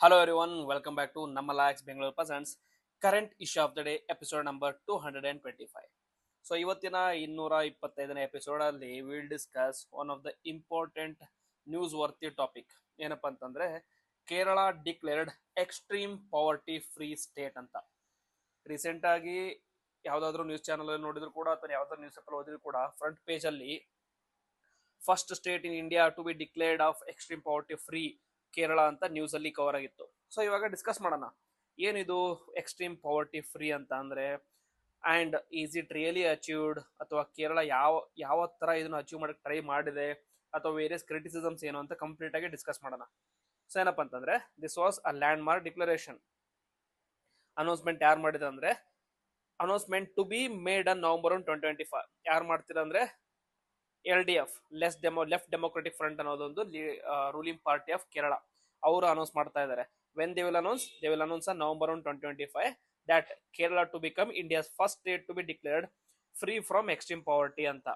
Hello everyone, welcome back to Namalax Bangalore Presents current issue of the day episode number 225. So ಇವತ್ತಿನ 225ನೇ episode ಅಲ್ಲಿ will discuss one of the important news worthy topic. ಏನಪ್ಪಾ ಅಂತಂದ್ರೆ Kerala declared extreme poverty free state ಅಂತ. Recent ಆಗಿ ಯಾವ್ದಾದ್ರು news channel ನೋಡಿದ್ರು ಕೂಡ ಅಥವಾ ಯಾವ್ದಾದ್ರು ನ್ಯೂಸ್ ಪೇಪರ್ ಓದಿದ್ರು ಕೂಡ ಫ್ರಂಟ್ ಪೇಜ್ ಅಲ್ಲಿ first state in India to be declared of extreme poverty free Kerala ಅಂತ ನ್ಯೂಸ್ ಅಲ್ಲಿ ಕವರ್ ಆಗಿತ್ತು. ಸೊ ಇವಾಗ ಡಿಸ್ಕಸ್ ಮಾಡೋಣ ಏನಿದು ಎಕ್ಸ್ಟ್ರೀಮ್ ಪಾವರ್ಟಿ ಫ್ರೀ ಅಂತ ಅಂದ್ರೆ, and is it really achieved, ಅಥವಾ ಕೇರಳ ಯಾವ ಯಾವ ತರ ಇದನ್ನ ಅಚೀವ್ ಮಾಡಕ್ ಟ್ರೈ ಮಾಡಿದೆ, ಅಥವಾ ವೇರಿಯಸ್ ಕ್ರಿಟಿಸಿಸಮ್ಸ್ ಏನು ಅಂತ ಕಂಪ್ಲೀಟ್ ಆಗಿ ಡಿಸ್ಕಸ್ ಮಾಡೋಣ. ಸೊ ಏನಪ್ಪಾ ಅಂತಂದ್ರೆ, this was a landmark declaration. Announcement ಯಾರು ಮಾಡಿದ್ರೆ ಅಂದ್ರೆ, announcement to be made on November 2025. ಯಾರು ಮಾಡ್ತೀರ ಅಂದ್ರೆ LDF, ಲೆಫ್ಟ್ ಡೆಮೊಕ್ರೆಟಿಕ್ ಫ್ರಂಟ್ ಅನ್ನೋದೊಂದು ರೂಲಿಂಗ್ ಪಾರ್ಟಿ ಆಫ್ ಕೇರಳ, ಅವರು ಅನೌನ್ಸ್ ಮಾಡ್ತಾ ಇದ್ದಾರೆ. When they will announce November 2025 that Kerala to become India's first state to be declared free from extreme poverty ಅಂತ.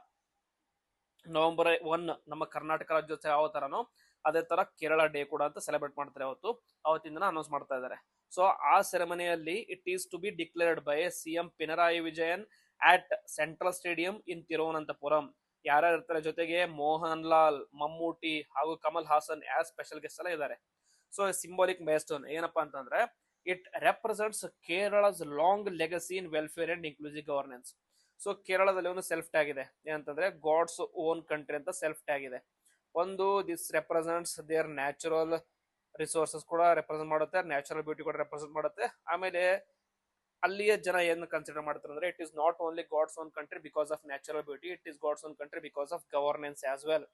November 1 ನಮ್ಮ ಕರ್ನಾಟಕ ರಾಜ್ಯೋತ್ಸವ ಯಾವ ತರನೋ ಅದೇ ತರ ಕೇರಳ ಡೇ ಕೂಡ ಅಂತ ಸೆಲೆಬ್ರೇಟ್ ಮಾಡ್ತಾರೆ. ಅವತ್ತಿಂದ ಅನೌನ್ಸ್ ಮಾಡ್ತಾ ಇದ್ದಾರೆ. ಸೊ ಆ ಸೆರೆಮನಿಯಲ್ಲಿ it is to be declared by CM Pinarayi Vijayan at central stadium in Thiruvananthapuram. ಯಾರ್ಯಾರು ಇರ್ತಾರೆ ಜೊತೆಗೆ ಮೋಹನ್ ಲಾಲ್, ಮಮ್ಮೂಟಿ ಹಾಗೂ Kamal Haasan as special guest ಎಲ್ಲ ಇದ್ದಾರೆ. ಸೊ ಸಿಂಬಾಲಿಕ್ ಮೈಲ್ಸ್ಟೋನ್ ಏನಪ್ಪಾ ಅಂತಂದ್ರೆ, it represents Kerala's long legacy in welfare and inclusive governance. So ಕೇರಳದಲ್ಲಿ ಒಂದು ಸೆಲ್ಫ್ ಟ್ಯಾಗ್ ಇದೆ, ಏನಂತಂದ್ರೆ ಗಾಡ್ಸ್ ಓನ್ ಕಂಟ್ರಿ ಅಂತ ಸೆಲ್ಫ್ ಟ್ಯಾಗ್ ಇದೆ. ಒಂದು this represents their natural resources ಕೂಡ ರೆಪ್ರೆಸೆಂಟ್ ಮಾಡುತ್ತೆ, ನ್ಯಾಚುರಲ್ ಬ್ಯೂಟಿ ಕೂಡ ರೆಪ್ರೆಸೆಂಟ್ ಮಾಡುತ್ತೆ. ಆಮೇಲೆ ಅಲ್ಲಿಯ ಜನ ಏನು ಕನ್ಸಿಡರ್ ಮಾಡ್ತಾರೆ ಅಂದ್ರೆ, it is not only God's own country because of natural beauty, it is God's own country because of governance as well.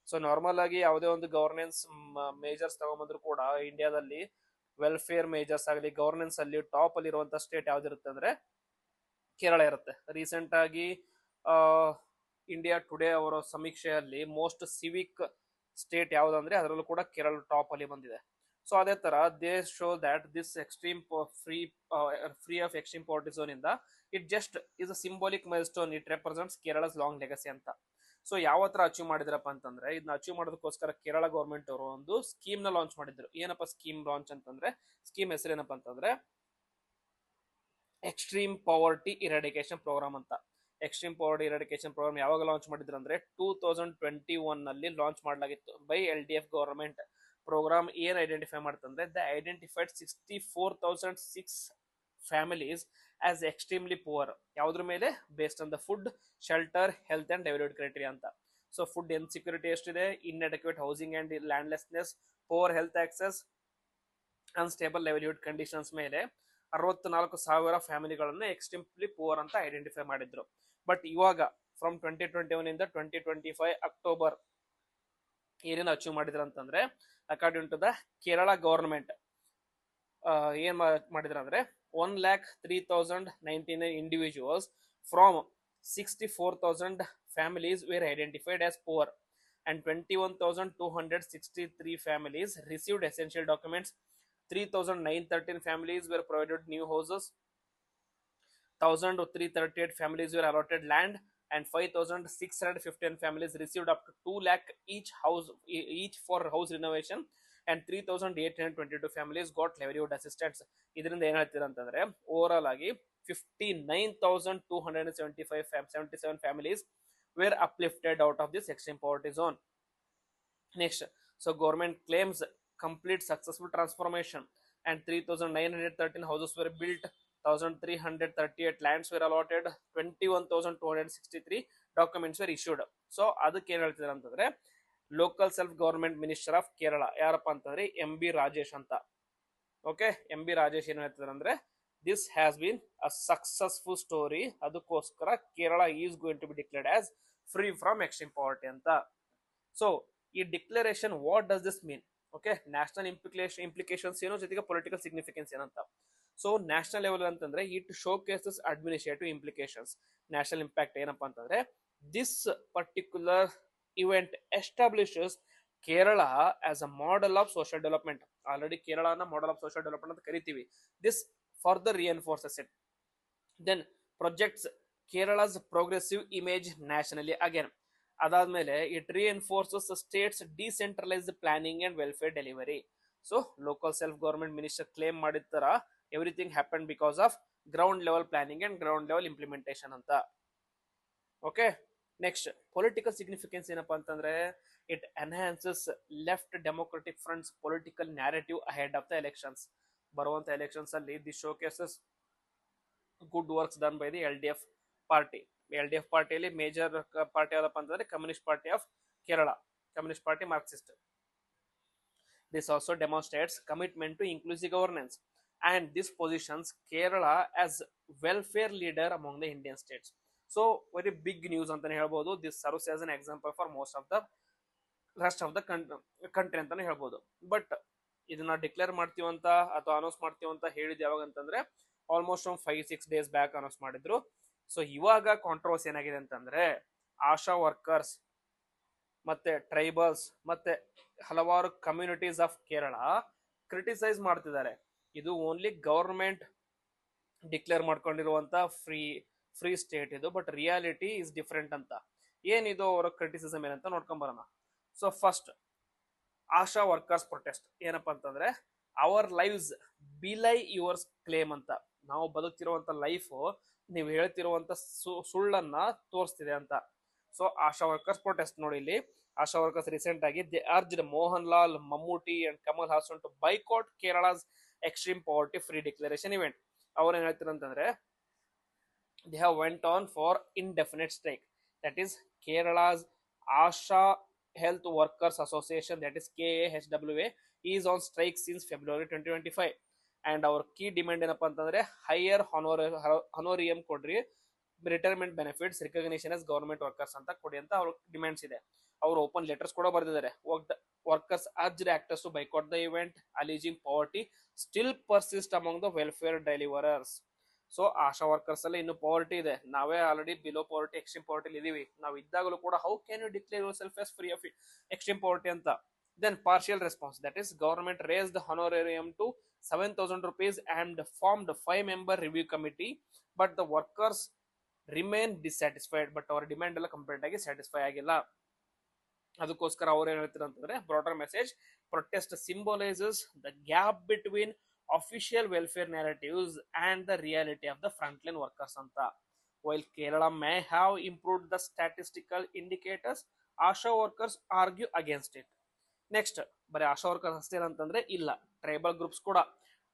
So normal ಆಗಿ ಯಾವುದೇ ಒಂದು ಗವರ್ನೆನ್ಸ್ ಮೇಜರ್ಸ್ ತಗೊಂಡ್ಬಂದ್ರು ಕೂಡ ಇಂಡಿಯಾದಲ್ಲಿ ವೆಲ್ಫೇರ್ ಮೇಜರ್ಸ್ ಆಗಲಿ ಗವರ್ನೆನ್ಸ್ ಅಲ್ಲಿ ಟಾಪ್ ಅಲ್ಲಿ ಇರುವಂತ ಸ್ಟೇಟ್ ಯಾವ್ದಿರುತ್ತೆ ಅಂದ್ರೆ ಕೇರಳ ಇರುತ್ತೆ. ರೀಸೆಂಟ್ ಆಗಿ ಇಂಡಿಯಾ ಟುಡೇ ಅವರ ಸಮೀಕ್ಷೆಯಲ್ಲಿ ಮೋಸ್ಟ್ ಸಿವಿಕ್ ಸ್ಟೇಟ್ ಯಾವ್ದಂದ್ರೆ ಅದರಲ್ಲೂ ಕೂಡ ಕೇರಳ ಟಾಪ್ ಅಲ್ಲಿ ಬಂದಿದೆ. ಸೊ ಅದೇ ತರ they show that this extreme free of extreme poverty zone ಇಂದ it just is a symbolic milestone, it represents Kerala's long legacy ಅಂತ. ಸೊ ಯಾವ ತರ ಅಚೀವ್ ಮಾಡಿದ್ರಪ್ಪ ಅಂತಂದ್ರೆ, ಇದನ್ನ ಅಚೀವ್ ಮಾಡೋದಕ್ಕೋಸ್ಕರ ಕೇರಳ ಗೌರ್ಮೆಂಟ್ ಅವರು ಒಂದು ಸ್ಕೀಮ್ ನ ಲಾಂಚ್ ಮಾಡಿದ್ರು. ಏನಪ್ಪ ಸ್ಕೀಮ್ ಲಾಂಚ್ ಅಂತಂದ್ರೆ, ಸ್ಕೀಮ್ ಹೆಸರು ಏನಪ್ಪಾ ಅಂತಂದ್ರೆ ಎಕ್ಸ್ಟ್ರೀಮ್ ಪಾವರ್ಟಿ ಇರಾಡಿಕೇಶನ್ ಪ್ರೋಗ್ರಾಮ್ ಅಂತ. ಎಕ್ಸ್ಟ್ರೀಮ್ ಪಾವರ್ಟಿ ಇರಾಡಿಕೇಶನ್ ಪ್ರೋಗ್ರಾಮ್ ಯಾವಾಗ ಲಾಂಚ್ ಮಾಡಿದ್ರು ಅಂದ್ರೆ 2021 ನಲ್ಲಿ ಲಾಂಚ್ ಮಾಡಲಾಗಿತ್ತು ಬೈ LDF ಗವರ್ಮೆಂಟ್. ಪ್ರೋಗ್ರಾಮ್ ಏನ್ ಐಡೆಂಟಿಫೈ ಮಾಡ್ತಂದ್ರೆ, the identified 64,006 families as extremely poor. ಯಾವ್ದ್ರ ಮೇಲೆ? Based on the food, shelter, health and livelihood criteria ಅಂತ. ಸೊ ಫುಡ್ ಇನ್ಸೆಕ್ಯೂರಿಟಿ ಎಷ್ಟಿದೆ, inadequate housing and landlessness, poor health access, unstable livelihood conditions ಮೇಲೆ 64,000 ಫ್ಯಾಮಿಲಿಗಳನ್ನ extremely poor ಅಂತ identify ಮಾಡಿದ್ರು. But ಇವಾಗ from 2021 ಇಂದ 2025 ಅಕ್ಟೋಬರ್ ಏನೇನು ಅಚೀವ್ ಮಾಡಿದ್ರ ಅಂತಂದ್ರೆ, according to the Kerala government ಏನ್ ಮಾಡಿದ್ರ ಅಂದ್ರೆ 1,03,099 individuals from 64,000 families were identified as poor, and 21,263 families received essential documents. 3,913 families were provided new houses. 1,338 families were allotted land, and 5,615 families received up to 2 lakh each for house renovation, and 3,822 families got livelihood assistance. ಇದರಿಂದ ಏನ್ ಹೇಳ್ತೀರ ಅಂತಂದ್ರೆ, over all ಆಗಿ 59,277 families were uplifted out of this extreme poverty zone. Next, so government claims complete successful transformation, and 3,913 houses were built, 1,338 lands were allotted, 21,263 documents were issued. So ಅದಕ್ಕೆ ಏನ್ ಹೇಳ್ತಿದ್ದಾರೆ ಅಂತಂದ್ರೆ, local self government minister of Kerala ಯಾರಪ್ಪ ಅಂತಂದ್ರೆ MB Rajesh ಅಂತ. Okay, MB Rajesh ಏನ್ ಹೇಳ್ತಿದ್ದಾರೆ ಅಂದ್ರೆ, this has been a successful story, ಅದಕ್ಕೋಸ್ಕರ Kerala is going to be declared as free from extreme poverty ಅಂತ. ಸೊ ಈ declaration what does this mean? Okay, national implications ಏನು, ಜೊತೆಗೆ ಪೊಲಿಟಿಕಲ್ ಸಿಗ್ನಿಫಿಕೆನ್ಸ್ ಏನಂತ. ಸೊ ನ್ಯಾಷನಲ್ ಲೆವೆಲ್ ಅಂತಂದ್ರೆ it showcases administrative implications. National impact ಏನಪ್ಪಾ ಅಂತಂದ್ರೆ, this particular event establishes Kerala as a model of social development. Already ಕೇರಳನ model of social development ಅಂತ ಕರಿತೀವಿ. This further reinforces it. Then projects Kerala's progressive image nationally again. ಅದಾದ್ಮೇಲೆ it reinforces state's decentralised planning and welfare delivery. So local self government minister claim ಮಾಡಿರ್ತಾರ everything happen because of ground level planning and ground level implementation ಅಂತ. Okay, next political significance ಏನಪ್ಪಾ ಅಂತಂದ್ರೆ it enhances Left Democratic Front's political narrative ahead of the elections. ಬರುವಂತ elections ಅಲ್ಲಿ the showcases good works done by the LDF party. LDF ಪಾರ್ಟಿಯಲ್ಲಿ major party ಯಾವ್ದಪ್ಪ ಅಂತಂದ್ರೆ communist party of Kerala, communist party Marxist. This also demonstrates commitment to inclusive governance and this positions Kerala as welfare leader among the Indian states. So very big news ಅಂತಾನೆ ಹೇಳ್ಬೋದು. This serves as an example for most of the rest of the country ಅಂತಾನೆ ಹೇಳ್ಬೋದು. But ಇದನ್ನ declare ಮಾಡ್ತೀವಂತ ಅಥವಾ announce ಮಾಡ್ತೀವಂತ ಹೇಳಿದ್ ಯಾವಾಗ ಅಂತಂದ್ರೆ ಆಲ್ಮೋಸ್ಟ್ 5-6 ಡೇಸ್ ಬ್ಯಾಕ್ ಅನೌನ್ಸ್ ಮಾಡಿದ್ರು. ಸೊ ಇವಾಗ ಕಾಂಟ್ರವರ್ಸಿ ಏನಾಗಿದೆ ಅಂತಂದ್ರೆ ಆಶಾ ವರ್ಕರ್ಸ್ ಮತ್ತೆ ಟ್ರೈಬಲ್ಸ್ ಮತ್ತೆ ಹಲವಾರು ಕಮ್ಯುನಿಟೀಸ್ ಆಫ್ ಕೇರಳ ಕ್ರಿಟಿಸೈಸ್ ಮಾಡ್ತಿದ್ದಾರೆ. ಇದು ಓನ್ಲಿ ಗವರ್ಮೆಂಟ್ ಡಿಕ್ಲೇರ್ ಮಾಡ್ಕೊಂಡಿರುವಂತ ಫ್ರೀ ಸ್ಟೇಟ್ ಇದು, ಬಟ್ ರಿಯಾಲಿಟಿ ಇಸ್ ಡಿಫ್ರೆಂಟ್ ಅಂತ. ಏನಿದು ಅವರ ಕ್ರಿಟಿಸಿಸಮ್ ಏನಂತ ನೋಡ್ಕೊಂಡ್ ಬರೋಣ. So first Asha workers protest ಏನಪ್ಪಾ ಅಂತಂದ್ರೆ our lives belie yours claim ಅಂತ. ನಾವು ಬದುಕ್ತಿರುವಂತ ಲೈಫ್ ನೀವು ಹೇಳ್ತಿರುವಂತ ಸುಳ್ಳನ್ನ ತೋರಿಸ್ತಿದೆ ಅಂತ. ಸೊ ಆಶಾ ವರ್ಕರ್ಸ್ ಪ್ರೊಟೆಸ್ಟ್ ನೋಡಿ, ಇಲ್ಲಿ ಆಶಾ ವರ್ಕರ್ಸ್ ರೀಸೆಂಟ್ ಆಗಿ they urged Mohan Lal, Mammootty and Kamal Haasan to boycott Kerala's extreme poverty free declaration event. ಅವ್ರು ಏನ್ ಹೇಳ್ತಾರೆ ಅಂತಂದ್ರೆ they have went on for indefinite strike. That is Kerala's Asha Health Workers Association, that is KAHWA, is on strike since February 2025. And our key demand ಏನಪ್ಪಾ ಅಂತಂದ್ರೆ higher ಹೊನೋರಿಯಂ ಕೊಡ್ರಿ, retirement benefits, recognition as government workers ಅಂತ ಕೊಡಿ ಅಂತ ಅವ್ರ demands ಇದೆ. ಅವರು open letters ಕೂಡ ಬರೆದಿದ್ದಾರೆ. Workers urged actors to boycott the event alleging poverty still persist among the welfare deliverers. So Asha workers ಅಲ್ಲಿ ಇನ್ನು ಪಾವರ್ಟಿ ಇದೆ. ನಾವೇ already below poverty, extreme poverty ಇದೀವಿ. ನಾವು ಇದ್ದಾಗಲೂ ಕೂಡ how can you declare yourself as free of extreme poverty ಅಂತ. Then partial response, that is government raises the honorarium to 7,000 rupees and formed 5-member review committee, but the workers remain dissatisfied. But ಅವರ demand ಎಲ್ಲ complete ಆಗಿ satisfy ಆಗಿಲ್ಲ. ಅದಕ್ಕೋಸ್ಕರ ಅವ್ರು ಏನ್ ಹೇಳ್ತಾರೆ ಅಂತಂದ್ರೆ broader message protest symbolises the gap between official welfare narratives and the reality of the frontline workers ಅಂತ. While Kerala may have improved the statistical indicators, ASHA workers argue against it. Next ಬರೀ Asha workers ಅಷ್ಟೇ ಅಂತಂದ್ರೆ ಇಲ್ಲ, tribal groups ಕೂಡ.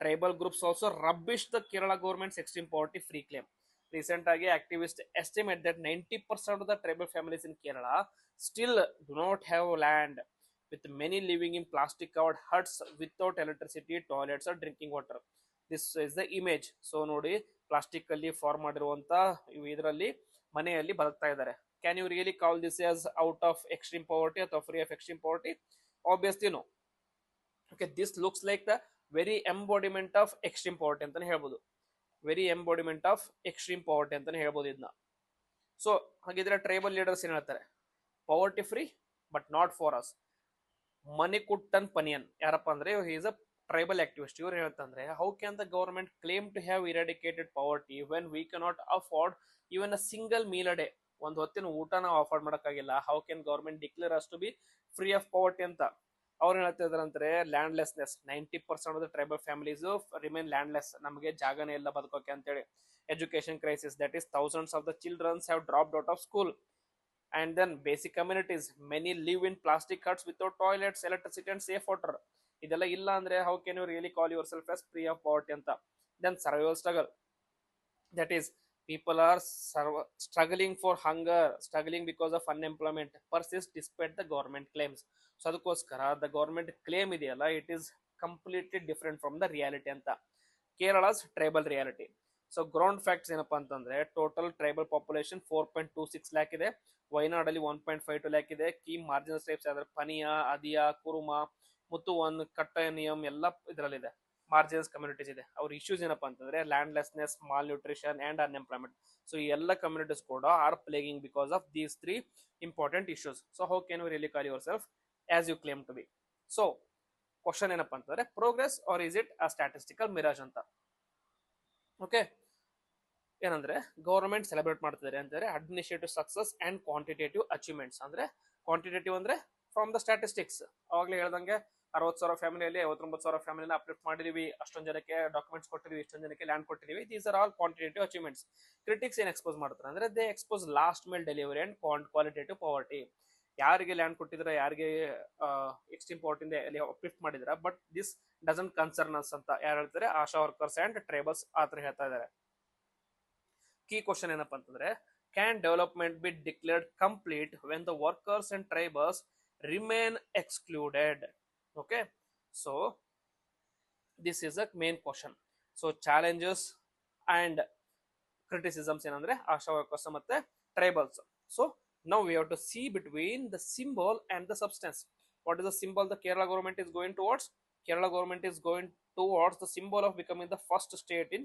Tribal groups also rubbish the Kerala government's extreme poverty free claim. Recent ಆಗಿ activist estimate that 90% of the tribal families in Kerala still do not have land, with many living in plastic covered huts without electricity, toilets or drinking water. This is the image. So ನೋಡಿ, plastic ಅಲ್ಲಿ form ಮಾಡಿರುವಂತ ಇದರಲ್ಲಿ ಮನೆಯಲ್ಲಿ ಬದುಕ್ತಾ ಇದ್ದಾರೆ. Can you really call this as out of extreme poverty ಅಥವಾ free of extreme poverty? Obviously no. Okay, this looks like the very embodiment of extreme poverty ಅಂತಾನೆ ಹೇಳ್ಬೋದು. Very embodiment of extreme poverty ಅಂತಾನೆ ಹೇಳ್ಬೋದು ಇದನ್ನ. So ಹಾಗಿದ್ರೆ tribal leaders ಏನ್ ಹೇಳ್ತಾರೆ? Poverty free but not for us. Manikuttan Paniyan ಯಾರಪ್ಪ ಅಂದ್ರೆ ಈಸ್ ಅ ಟ್ರೈಬಲ್ ಆಕ್ಟಿವಿಸ್ಟ್. ಇವ್ರು ಹೇಳ್ತಂದ್ರೆ how can the government claim to have eradicated poverty when we cannot afford even a single meal a day. ಒಂದು ಹೊತ್ತಿನ ಊಟ ನಾವು afford ಮಾಡಕ್ಕಾಗಿಲ್ಲ. How can government declare us to be free of poverty ಅಂತ. ಅವ್ರು ಹೇಳ್ತಾ ಇದಾರೆ ಅಂದ್ರೆ landlessness, 90% of the tribal families remain landless. ನಮಗೆ ಜಾಗನೇ ಇಲ್ಲ ಬದುಕೋಕೆ ಅಂತೇಳಿ. Education crisis, that is thousands of the childrens have dropped out of school. And then basic amenities, many live in plastic huts without toilets, electricity and safe water. ಇದೆಲ್ಲ ಇಲ್ಲ ಅಂದ್ರೆ how can you really call yourself as free of poverty ಅಂತ. Then survival struggle, that is people are struggling for hunger, struggling because of unemployment persist despite the government claims. So ಅದಕ್ಕೋಸ್ಕರ the government claim ಇದೆಯಲ್ಲ, it is completely different from the reality ಅಂತ. Kerala's tribal reality. So ground facts ಏನಪ್ಪಾ ಅಂತಂದ್ರೆ total tribal population 4.26 lac ಇದೆ. ವಯನಾಡಲ್ಲಿ 1.52 lac ಇದೆ. Key marginal tribes ಯಾವ್ದಾದ್ರು ಪನಿಯಾ, ಅದಿಯಾ, ಕುರುಮಾ, ಮುತ್ತುವನ್, ಕಟ್ಟನಿಯಂ ಎಲ್ಲ ಇದರಲ್ಲಿದೆ. ಮಾರ್ಜಿನಲ್ಸ್ ಕಮ್ಯುನಿಟೀಸ್ ಇದೆ. ಅವ್ರ ಇಶ್ಯೂಸ್ ಏನಪ್ಪಾ ಅಂತಂದ್ರೆ landlessness, malnutrition and unemployment. So ಈ ಎಲ್ಲ ಕಮ್ಯುನಿಟೀಸ್ ಕೂಡ are plaguing because of these 3 important issues. So how can you really call yourself as you claim to be? So question ಏನಪ್ಪಾ ಅಂತಂದ್ರೆ progress or is it a statistical mirage ಅಂತ. Okay, ಏನಂದ್ರೆ government celebrate ಮಾಡ್ತಿದ್ದಾರೆ ಅಂತಂದ್ರೆ administrative success and quantitative achievements. ಅಂದ್ರೆ quantitative ಅಂದ್ರೆ from the statistics. ಅವಾಗಲೇ ಹೇಳ್ದಂಗೆ 60,000 ಫ್ಯಾಮಿಲಿಯಲ್ಲಿ 59,000 ಫ್ಯಾಮಿಲಿನ ಅಪ್ಲಿಫ್ಟ್ ಮಾಡಿದೀವಿ, ಅಷ್ಟೊಂದು ಜನಕ್ಕೆ ಡಾಕ್ಯುಮೆಂಟ್ಸ್ ಕೊಟ್ಟಿದೀವಿ, ಇಷ್ಟೊಂದು ಜನಕ್ಕೆ ಲ್ಯಾಂಡ್ ಕೊಟ್ಟಿದೀವಿ. These are all quantitative achievements. Critics ಏನ್ ಎಕ್ಸ್ಪೋಸ್ ಮಾಡ್ತಾರೆ ಅಂದ್ರೆ they expose last mile delivery and qualitative poverty. ಯಾರಿಗೆ ಲ್ಯಾಂಡ್ ಕೊಟ್ಟಿದ್ರೆ, ಯಾರಿಗೆ ಎಕ್ಸ್ಟ್ರೀಮ್ ಪಾವರ್ಟಿ ಅಪ್ಲಿಫ್ಟ್ ಮಾಡಿದ್ರ, but this doesn't concern us ಅಂತ ಯಾರು ಹೇಳ್ತಾರೆ, ಆಶಾ ವರ್ಕರ್ಸ್ ಅಂಡ್ ಟ್ರೈಬಲ್ಸ್ ಆತರ ಹೇಳ್ತಾ ಇದಾರೆ. ಕೀ ಕ್ವಶನ್ ಏನಪ್ಪಾ ಅಂತಂದ್ರೆ, can development be declared complete when the workers and tribals remain excluded? Okay, so this is a main question. So challenges and criticisms ಏನಂದ್ರೆ ಆಶಾ workers ಮತ್ತೆ tribals. So now we have to see between the symbol and the substance. What is the symbol the Kerala government is going towards? Kerala government is going towards the symbol of becoming the first state in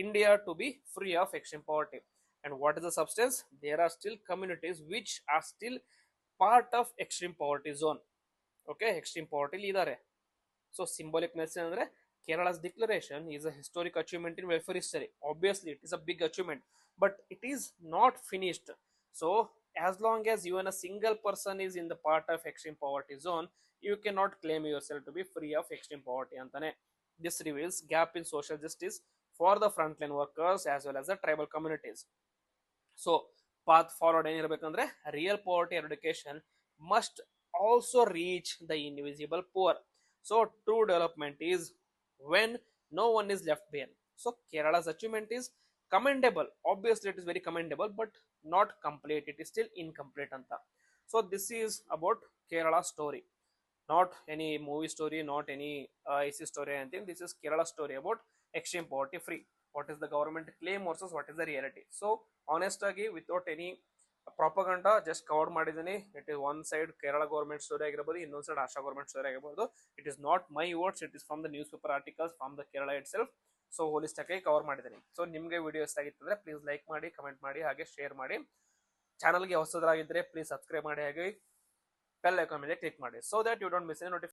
India to be free of extreme poverty. And what is the substance? There are still communities which are still part of extreme poverty zone. Okay, extreme poverty idare. So symbolic message andre Kerala's declaration is a historic achievement in welfare history. Obviously it is a big achievement, but it is not finished. So as long as you and a single person is in the part of extreme poverty zone, you cannot claim yourself to be free of extreme poverty antane. This reveals gap in social justice for the frontline workers as well as the tribal communities. So path forward ಏನಿರಬೇಕಂದ್ರೆ real poverty eradication must also reach the invisible poor. So true development is when no one is left behind. So Kerala's achievement is commendable. Obviously it is very commendable, but not complete. It is still incomplete anta. So this is about Kerala story, not any movie story, not any IC story or anything. This is Kerala story about extreme poverty free. What is the government claim versus what is the reality. So honest agi without any propaganda just cover ಮಾಡಿದ್ದೀನಿ. It is one side Kerala government story ಆಗಿರ್ಬೋದು, ಇನ್ನೊಂದು side Asha government story ಆಗಿರ್ಬೋದು. It is not my words, it is from the newspaper articles from the Kerala itself. So holistic ಆಗಿ cover ಮಾಡಿದ್ದೀನಿ. So ನಿಮಗೆ video ಇಷ್ಟ ಆಗಿತ್ತಂದ್ರೆ please like ಮಾಡಿ, comment ಮಾಡಿ, ಹಾಗೆ ಶೇರ್ ಮಾಡಿ. ಚಾನಲ್ಗೆ ಹೊಸದರಾಗಿದ್ದರೆ ಪ್ಲೀಸ್ ಸಬ್ಸ್ಕ್ರೈಬ್ ಮಾಡಿ, ಹಾಗೆ ಬೆಲ್ ಐಕಾನ್ ಮೇಲೆ ಕ್ಲಿಕ್ ಮಾಡಿ, so that you don't miss any notification.